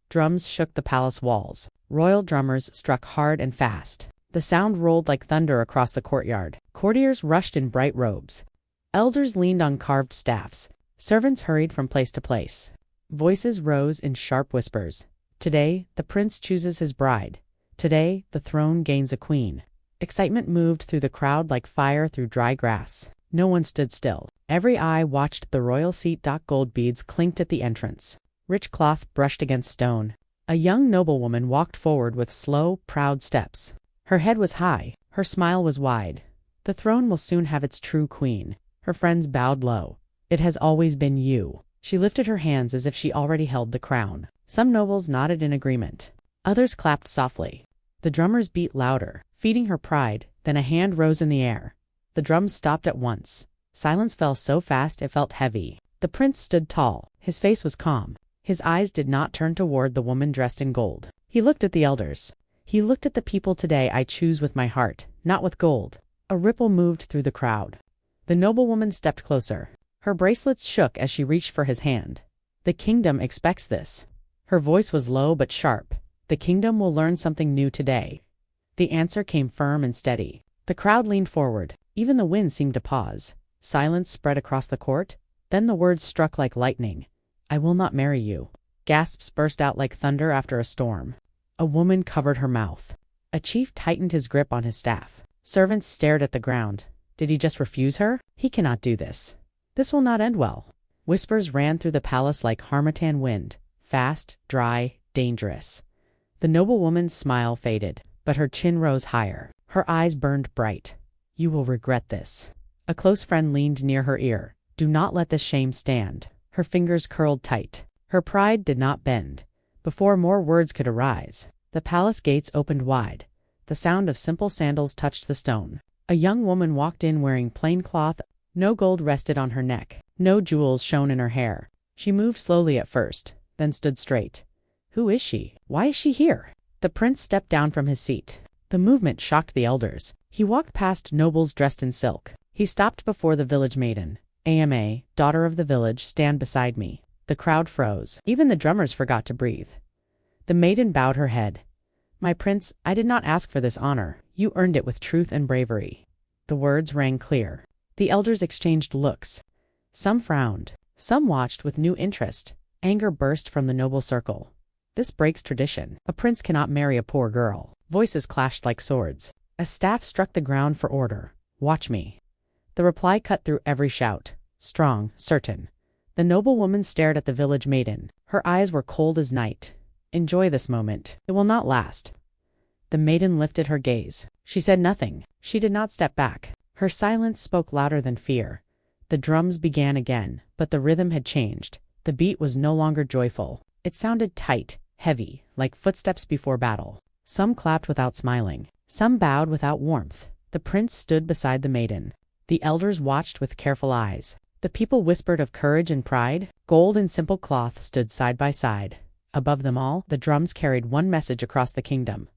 Drums shook the palace walls. Royal drummers struck hard and fast. The sound rolled like thunder across the courtyard. Courtiers rushed in bright robes. Elders leaned on carved staffs. Servants hurried from place to place. Voices rose in sharp whispers. Today, the prince chooses his bride. Today, the throne gains a queen. Excitement moved through the crowd like fire through dry grass. No one stood still. Every eye watched the royal seat. Gold beads clinked at the entrance. Rich cloth brushed against stone. A young noblewoman walked forward with slow, proud steps. Her head was high. Her smile was wide. The throne will soon have its true queen. Her friends bowed low. It has always been you. She lifted her hands as if she already held the crown. Some nobles nodded in agreement. Others clapped softly. The drummers beat louder, feeding her pride. Then a hand rose in the air. The drums stopped at once. Silence fell so fast it felt heavy. The prince stood tall. His face was calm. His eyes did not turn toward the woman dressed in gold. He looked at the elders. He looked at the people. Today I choose with my heart, not with gold. A ripple moved through the crowd. The noblewoman stepped closer. Her bracelets shook as she reached for his hand. The kingdom expects this. Her voice was low but sharp. The kingdom will learn something new today. The answer came firm and steady. The crowd leaned forward. Even the wind seemed to pause. Silence spread across the court. Then the words struck like lightning. I will not marry you. Gasps burst out like thunder after a storm. A woman covered her mouth. A chief tightened his grip on his staff. Servants stared at the ground. Did he just refuse her? He cannot do this. This will not end well. Whispers ran through the palace like harmattan wind. Fast, dry, dangerous. The noblewoman's smile faded, but her chin rose higher. Her eyes burned bright. You will regret this. A close friend leaned near her ear. Do not let this shame stand. Her fingers curled tight. Her pride did not bend. Before more words could arise, the palace gates opened wide. The sound of simple sandals touched the stone. A young woman walked in wearing plain cloth. No gold rested on her neck. No jewels shone in her hair. She moved slowly at first, then stood straight. Who is she? Why is she here? The prince stepped down from his seat. The movement shocked the elders. He walked past nobles dressed in silk. He stopped before the village maiden. AMA, daughter of the village, stand beside me. The crowd froze. Even the drummers forgot to breathe. The maiden bowed her head. My prince, I did not ask for this honor. You earned it with truth and bravery. The words rang clear. The elders exchanged looks. Some frowned. Some watched with new interest. Anger burst from the noble circle. This breaks tradition. A prince cannot marry a poor girl. Voices clashed like swords. A staff struck the ground for order. Watch me. The reply cut through every shout. Strong, certain. The noblewoman stared at the village maiden. Her eyes were cold as night. Enjoy this moment. It will not last. The maiden lifted her gaze. She said nothing. She did not step back. Her silence spoke louder than fear. The drums began again, but the rhythm had changed. The beat was no longer joyful. It sounded tight, heavy, like footsteps before battle. Some clapped without smiling. Some bowed without warmth. The prince stood beside the maiden. The elders watched with careful eyes. The people whispered of courage and pride. Gold and simple cloth stood side by side. Above them all, the drums carried one message across the kingdom.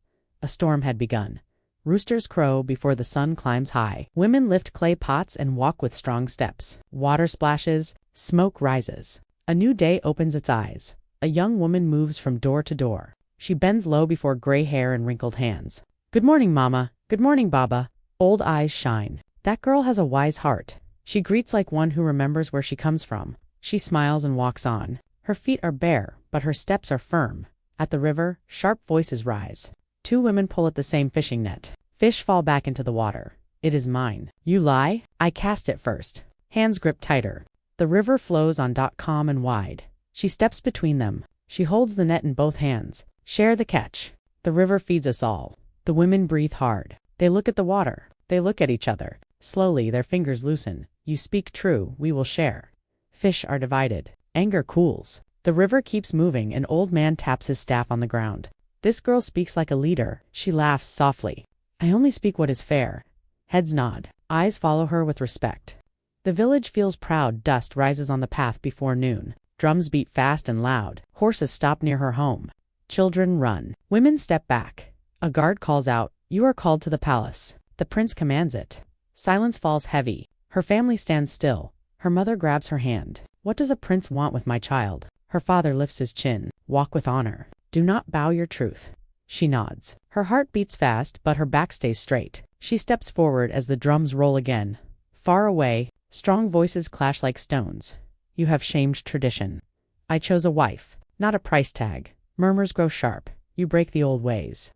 A storm had begun. Roosters crow before the sun climbs high. Women lift clay pots and walk with strong steps. Water splashes, smoke rises. A new day opens its eyes. A young woman moves from door to door. She bends low before gray hair and wrinkled hands. Good morning, Mama. Good morning, Baba. Old eyes shine. That girl has a wise heart. She greets like one who remembers where she comes from. She smiles and walks on. Her feet are bare, but her steps are firm. At the river, sharp voices rise. Two women pull at the same fishing net. Fish fall back into the water. It is mine. You lie? I cast it first. Hands grip tighter. The river flows on. Calm and wide. She steps between them. She holds the net in both hands. Share the catch. The river feeds us all. The women breathe hard. They look at the water. They look at each other. Slowly, their fingers loosen. You speak true, we will share. Fish are divided. Anger cools. The river keeps moving. An old man taps his staff on the ground. This girl speaks like a leader. She laughs softly. I only speak what is fair. Heads nod. Eyes follow her with respect. The village feels proud. Dust rises on the path before noon. Drums beat fast and loud. Horses stop near her home. Children run. Women step back. A guard calls out, You are called to the palace. The prince commands it. Silence falls heavy. Her family stands still. Her mother grabs her hand. What does a prince want with my child? Her father lifts his chin. Walk with honor. Do not bow your truth. She nods. Her heart beats fast, but her back stays straight. She steps forward as the drums roll again. Far away, strong voices clash like stones. You have shamed tradition. I chose a wife, not a price tag. Murmurs grow sharp. You break the old ways.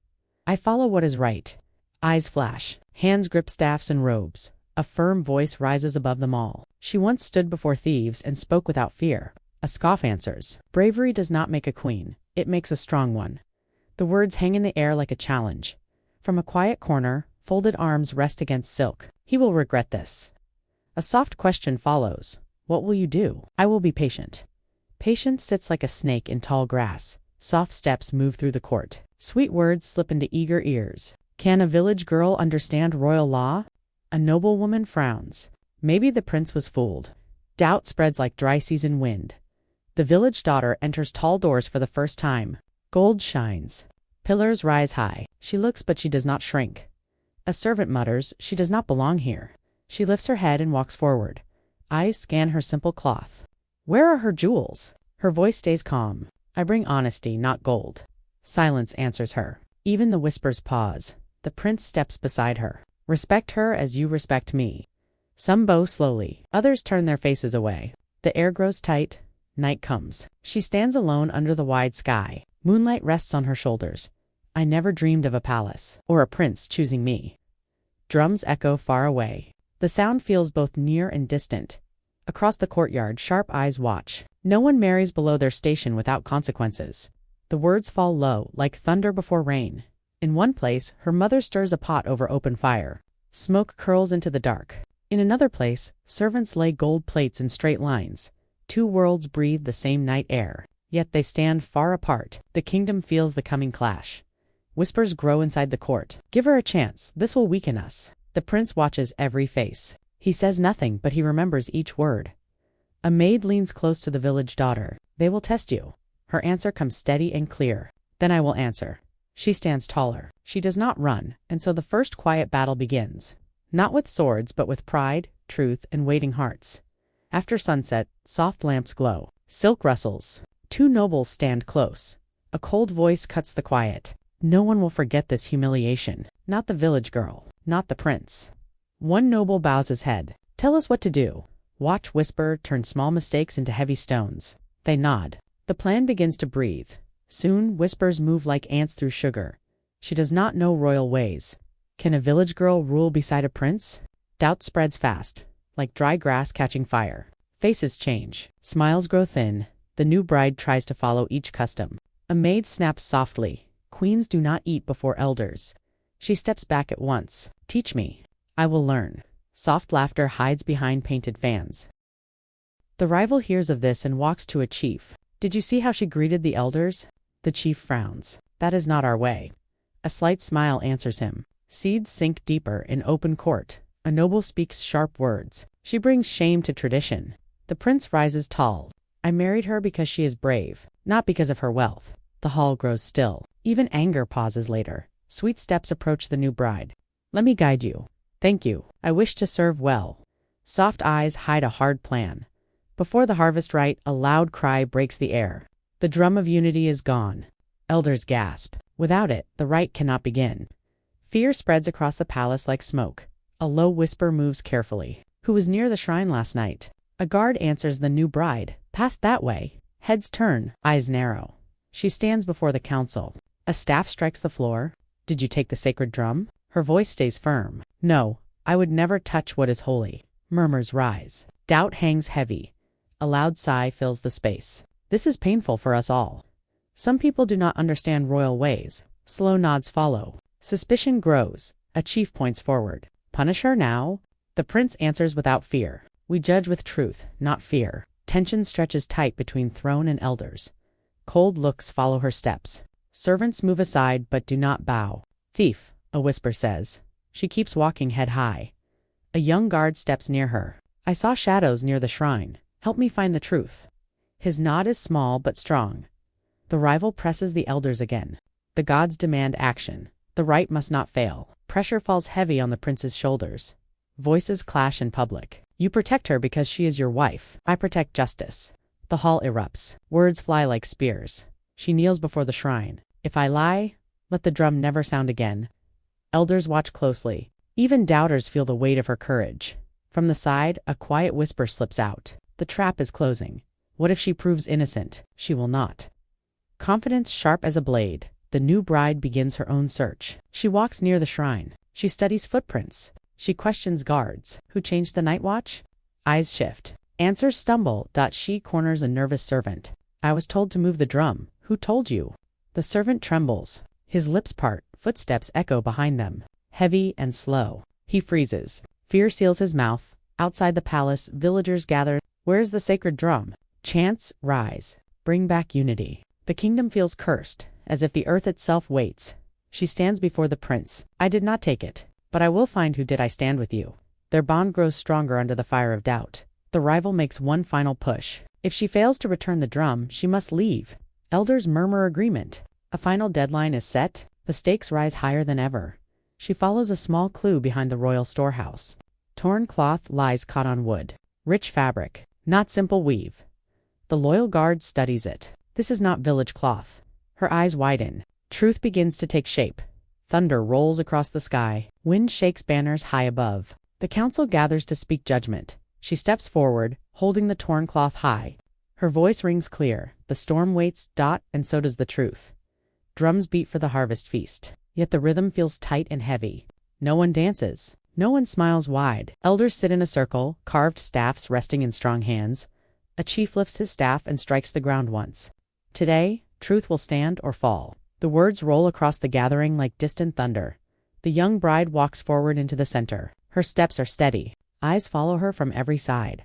I follow what is right. Eyes flash. Hands grip staffs and robes. A firm voice rises above them all. She once stood before thieves and spoke without fear. A scoff answers. Bravery does not make a queen. It makes a strong one. The words hang in the air like a challenge. From a quiet corner, folded arms rest against silk. He will regret this. A soft question follows. What will you do? I will be patient. Patience sits like a snake in tall grass. Soft steps move through the court. Sweet words slip into eager ears. Can a village girl understand royal law? A noblewoman frowns. Maybe the prince was fooled. Doubt spreads like dry season wind. The village daughter enters tall doors for the first time. Gold shines. Pillars rise high. She looks, but she does not shrink. A servant mutters, she does not belong here. She lifts her head and walks forward. Eyes scan her simple cloth. Where are her jewels? Her voice stays calm. I bring honesty, not gold. Silence answers her. Even the whispers pause. The prince steps beside her. Respect her as you respect me. Some bow slowly. Others turn their faces away. The air grows tight. Night comes. She stands alone under the wide sky. Moonlight rests on her shoulders. I never dreamed of a palace, or a prince choosing me. Drums echo far away. The sound feels both near and distant. Across the courtyard, sharp eyes watch. No one marries below their station without consequences. The words fall low, like thunder before rain. In one place, her mother stirs a pot over open fire. Smoke curls into the dark. In another place, servants lay gold plates in straight lines. Two worlds breathe the same night air. Yet they stand far apart. The kingdom feels the coming clash. Whispers grow inside the court. Give her a chance. This will weaken us. The prince watches every face. He says nothing, but he remembers each word. A maid leans close to the village daughter. They will test you. Her answer comes steady and clear. Then I will answer. She stands taller. She does not run, and so the first quiet battle begins. Not with swords, but with pride, truth, and waiting hearts. After sunset, soft lamps glow. Silk rustles. Two nobles stand close. A cold voice cuts the quiet. No one will forget this humiliation. Not the village girl. Not the prince. One noble bows his head. Tell us what to do. Watch whisper, turn small mistakes into heavy stones. They nod. The plan begins to breathe. Soon, whispers move like ants through sugar. She does not know royal ways. Can a village girl rule beside a prince? Doubt spreads fast, like dry grass catching fire. Faces change. Smiles grow thin. The new bride tries to follow each custom. A maid snaps softly. Queens do not eat before elders. She steps back at once. Teach me. I will learn. Soft laughter hides behind painted fans. The rival hears of this and walks to a chief. Did you see how she greeted the elders? The chief frowns. That is not our way. A slight smile answers him. Seeds sink deeper in open court. A noble speaks sharp words. She brings shame to tradition. The prince rises tall. I married her because she is brave, not because of her wealth. The hall grows still. Even anger pauses later. Sweet steps approach the new bride. Let me guide you. Thank you. I wish to serve well. Soft eyes hide a hard plan. Before the harvest rite, a loud cry breaks the air. The drum of unity is gone. Elders gasp. Without it, the rite cannot begin. Fear spreads across the palace like smoke. A low whisper moves carefully. Who was near the shrine last night? A guard answers the new bride. Past that way. Heads turn, eyes narrow. She stands before the council. A staff strikes the floor. Did you take the sacred drum? Her voice stays firm. No, I would never touch what is holy. Murmurs rise. Doubt hangs heavy. A loud sigh fills the space. This is painful for us all. Some people do not understand royal ways. Slow nods follow. Suspicion grows. A chief points forward. Punish her now? The prince answers without fear. We judge with truth, not fear. Tension stretches tight between throne and elders. Cold looks follow her steps. Servants move aside but do not bow. Thief, a whisper says. She keeps walking head high. A young guard steps near her. I saw shadows near the shrine. Help me find the truth. His nod is small but strong. The rival presses the elders again. The gods demand action. The right must not fail. Pressure falls heavy on the prince's shoulders. Voices clash in public. You protect her because she is your wife. I protect justice. The hall erupts. Words fly like spears. She kneels before the shrine. If I lie, let the drum never sound again. Elders watch closely. Even doubters feel the weight of her courage. From the side, a quiet whisper slips out. The trap is closing. What if she proves innocent? She will not. Confidence sharp as a blade, the new bride begins her own search. She walks near the shrine. She studies footprints. She questions guards. Who changed the night watch? Eyes shift. Answers stumble. She corners a nervous servant. I was told to move the drum. Who told you? The servant trembles. His lips part. Footsteps echo behind them. Heavy and slow. He freezes. Fear seals his mouth. Outside the palace, villagers gather. Where's the sacred drum? Chants rise. Bring back unity. The kingdom feels cursed, as if the earth itself waits. She stands before the prince. I did not take it, but I will find who did. I stand with you. Their bond grows stronger under the fire of doubt. The rival makes one final push. If she fails to return the drum, she must leave. Elders murmur agreement. A final deadline is set. The stakes rise higher than ever. She follows a small clue behind the royal storehouse. Torn cloth lies caught on wood. Rich fabric, not simple weave. The loyal guard studies it. This is not village cloth. Her eyes widen. Truth begins to take shape. Thunder rolls across the sky. Wind shakes banners high above. The council gathers to speak judgment. She steps forward, holding the torn cloth high. Her voice rings clear. The storm waits, and so does the truth. Drums beat for the harvest feast. Yet the rhythm feels tight and heavy. No one dances. No one smiles wide. Elders sit in a circle, carved staffs resting in strong hands. A chief lifts his staff and strikes the ground once. Today, truth will stand or fall. The words roll across the gathering like distant thunder. The young bride walks forward into the center. Her steps are steady. Eyes follow her from every side.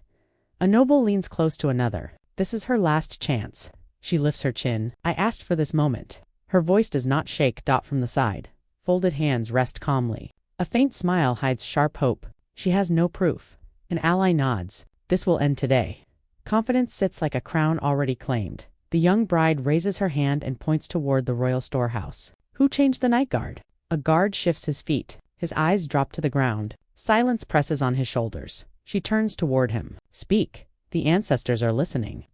A noble leans close to another. This is her last chance. She lifts her chin. I asked for this moment. Her voice does not shake. From the side. Folded hands rest calmly. A faint smile hides sharp hope. She has no proof. An ally nods. This will end today. Confidence sits like a crown already claimed. The young bride raises her hand and points toward the royal storehouse. Who changed the night guard? A guard shifts his feet. His eyes drop to the ground. Silence presses on his shoulders. She turns toward him. Speak. The ancestors are listening.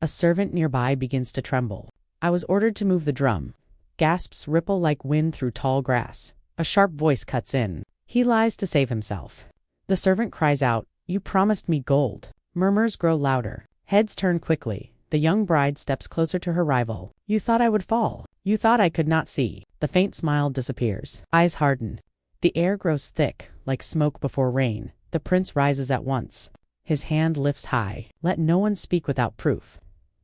A servant nearby begins to tremble. I was ordered to move the drum. Gasps ripple like wind through tall grass. A sharp voice cuts in. He lies to save himself. The servant cries out, You promised me gold. Murmurs grow louder. Heads turn quickly. The young bride steps closer to her rival. You thought I would fall. You thought I could not see. The faint smile disappears. Eyes harden. The air grows thick, like smoke before rain. The prince rises at once. His hand lifts high. Let no one speak without proof.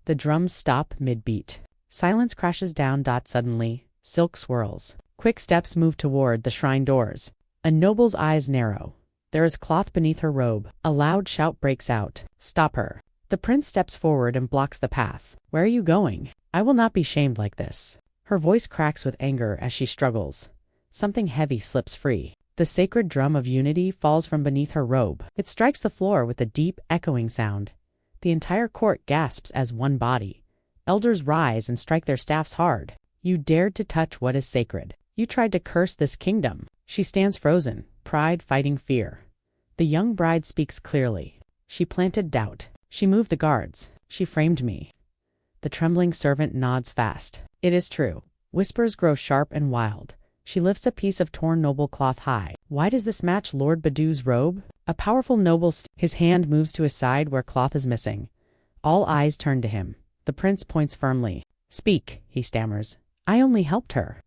The drums stop mid-beat. Silence crashes down. Suddenly, silk swirls. Quick steps move toward the shrine doors. A noble's eyes narrow. There is cloth beneath her robe. A loud shout breaks out. Stop her. The prince steps forward and blocks the path. Where are you going? I will not be shamed like this. Her voice cracks with anger as she struggles. Something heavy slips free. The sacred drum of unity falls from beneath her robe. It strikes the floor with a deep, echoing sound. The entire court gasps as one body. Elders rise and strike their staffs hard. You dared to touch what is sacred. You tried to curse this kingdom. She stands frozen, pride fighting fear. The young bride speaks clearly. She planted doubt. She moved the guards. She framed me. The trembling servant nods fast. It is true. Whispers grow sharp and wild. She lifts a piece of torn noble cloth high. Why does this match Lord Badou's robe? A powerful noble his hand moves to his side where cloth is missing. All eyes turn to him. The prince points firmly. Speak, he stammers. I only helped her.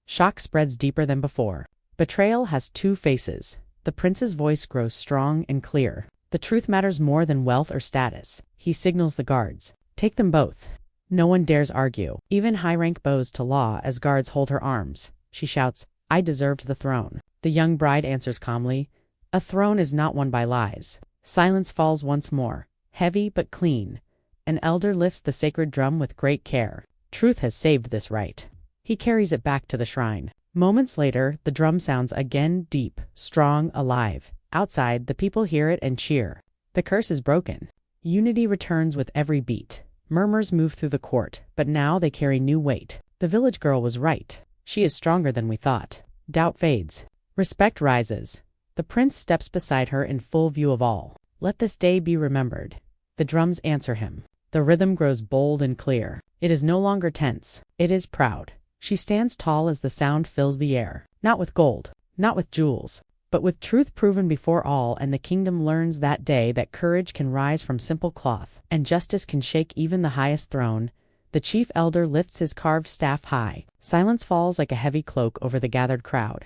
Shock spreads deeper than before. Betrayal has two faces. The prince's voice grows strong and clear. The truth matters more than wealth or status. He signals the guards. Take them both. No one dares argue. Even high-rank bows to law as guards hold her arms. She shouts, I deserved the throne. The young bride answers calmly, A throne is not won by lies. Silence falls once more, heavy but clean. An elder lifts the sacred drum with great care. Truth has saved this right. He carries it back to the shrine. Moments later, the drum sounds again deep, strong, alive. Outside, the people hear it and cheer. The curse is broken. Unity returns with every beat. Murmurs move through the court, but now they carry new weight. The village girl was right. She is stronger than we thought. Doubt fades. Respect rises. The prince steps beside her in full view of all. Let this day be remembered. The drums answer him. The rhythm grows bold and clear. It is no longer tense. It is proud. She stands tall as the sound fills the air. Not with gold, not with jewels, but with truth proven before all, and the kingdom learns that day that courage can rise from simple cloth, and justice can shake even the highest throne. The chief elder lifts his carved staff high. Silence falls like a heavy cloak over the gathered crowd.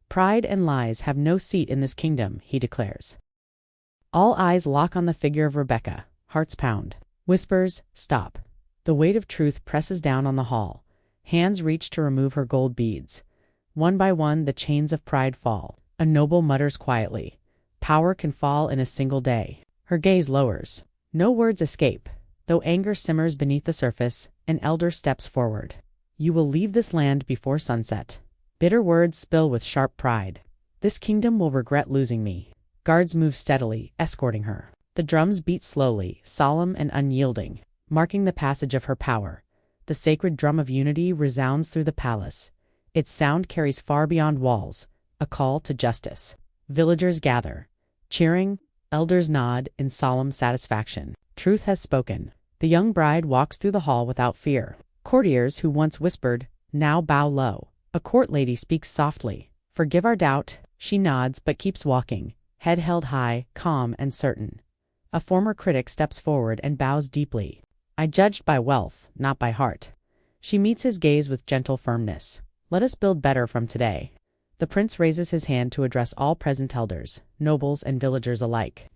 Pride and lies have no seat in this kingdom, he declares. All eyes lock on the figure of Rebecca. Hearts pound. Whispers, stop. The weight of truth presses down on the hall. Hands reach to remove her gold beads. One by one, the chains of pride fall. A noble mutters quietly. Power can fall in a single day. Her gaze lowers. No words escape. Though anger simmers beneath the surface, an elder steps forward. You will leave this land before sunset. Bitter words spill with sharp pride. This kingdom will regret losing me. Guards move steadily, escorting her. The drums beat slowly, solemn and unyielding, marking the passage of her power. The sacred drum of unity resounds through the palace. Its sound carries far beyond walls, a call to justice. Villagers gather, cheering, elders nod in solemn satisfaction. Truth has spoken. The young bride walks through the hall without fear. Courtiers who once whispered, now bow low. A court lady speaks softly. Forgive our doubt. She nods but keeps walking, head held high, calm and certain. A former critic steps forward and bows deeply. I judged by wealth, not by heart. She meets his gaze with gentle firmness. Let us build better from today. The prince raises his hand to address all present elders, nobles and villagers alike.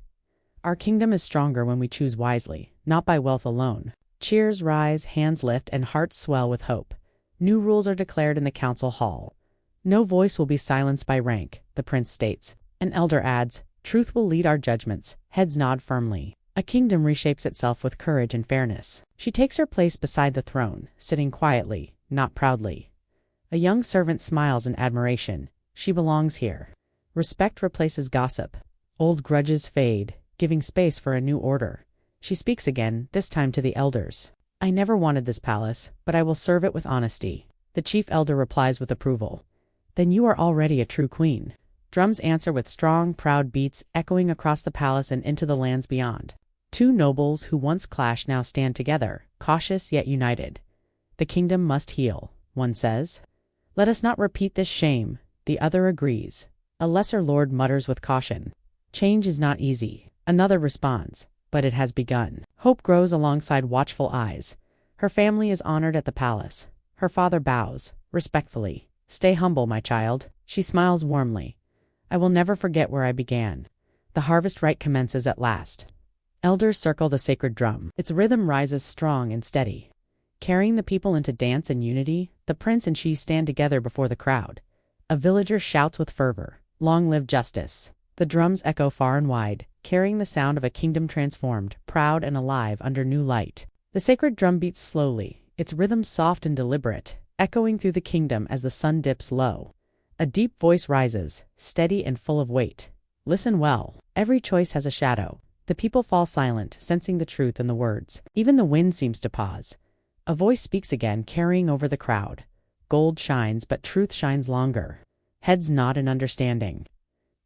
Our kingdom is stronger when we choose wisely, not by wealth alone. Cheers rise, hands lift, and hearts swell with hope. New rules are declared in the council hall. No voice will be silenced by rank, the prince states. An elder adds, truth will lead our judgments. Heads nod firmly. A kingdom reshapes itself with courage and fairness. She takes her place beside the throne, sitting quietly, not proudly. A young servant smiles in admiration. She belongs here. Respect replaces gossip. Old grudges fade, giving space for a new order. She speaks again, this time to the elders. I never wanted this palace, but I will serve it with honesty. The chief elder replies with approval. Then you are already a true queen. Drums answer with strong, proud beats echoing across the palace and into the lands beyond. Two nobles who once clashed now stand together, cautious yet united. The kingdom must heal, one says. Let us not repeat this shame, the other agrees. A lesser lord mutters with caution. Change is not easy, another responds, but it has begun. Hope grows alongside watchful eyes. Her family is honored at the palace. Her father bows, respectfully. Stay humble, my child. She smiles warmly. I will never forget where I began. The harvest rite commences at last. Elders circle the sacred drum. Its rhythm rises strong and steady. Carrying the people into dance and unity, the prince and she stand together before the crowd. A villager shouts with fervor, long live justice. The drums echo far and wide, carrying the sound of a kingdom transformed, proud and alive under new light. The sacred drum beats slowly, its rhythm soft and deliberate, echoing through the kingdom as the sun dips low. A deep voice rises, steady and full of weight. Listen well. Every choice has a shadow. The people fall silent, sensing the truth in the words. Even the wind seems to pause. A voice speaks again, carrying over the crowd. Gold shines, but truth shines longer. Heads nod in understanding.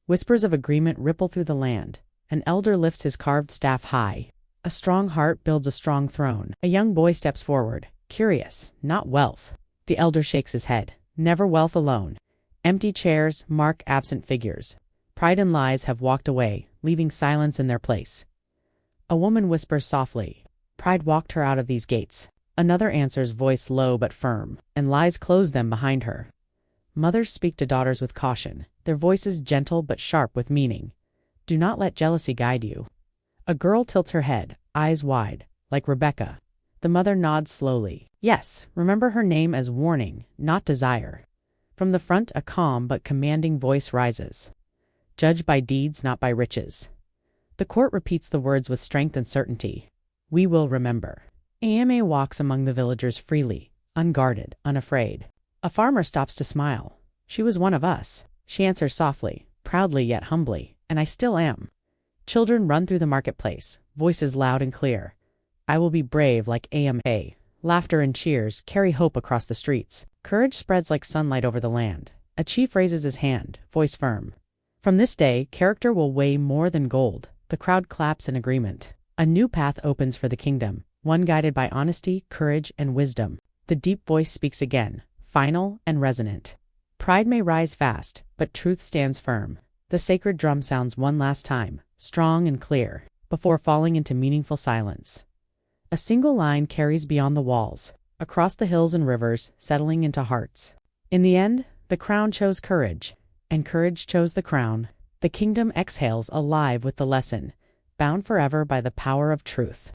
Whispers of agreement ripple through the land. An elder lifts his carved staff high. A strong heart builds a strong throne. A young boy steps forward, curious, not wealth. The elder shakes his head. Never wealth alone. Empty chairs mark absent figures. Pride and lies have walked away, leaving silence in their place. A woman whispers softly. Pride walked her out of these gates. Another answers, voice low but firm, and lies close them behind her. Mothers speak to daughters with caution, their voices gentle but sharp with meaning. Do not let jealousy guide you. A girl tilts her head, eyes wide, like Rebecca. The mother nods slowly. Yes, remember her name as warning, not desire. From the front, a calm but commanding voice rises. Judge by deeds, not by riches. The court repeats the words with strength and certainty. We will remember. Ama walks among the villagers freely, unguarded, unafraid. A farmer stops to smile. She was one of us. She answers softly, proudly yet humbly, and I still am. Children run through the marketplace, voices loud and clear. I will be brave like Ama. Laughter and cheers carry hope across the streets. Courage spreads like sunlight over the land. A chief raises his hand, voice firm. From this day, character will weigh more than gold. The crowd claps in agreement. A new path opens for the kingdom, one guided by honesty, courage, and wisdom. The deep voice speaks again, final and resonant. Pride may rise fast, but truth stands firm. The sacred drum sounds one last time, strong and clear, before falling into meaningful silence. A single line carries beyond the walls, across the hills and rivers, settling into hearts. In the end, the crown chose courage, and courage chose the crown. The kingdom exhales alive with the lesson, bound forever by the power of truth.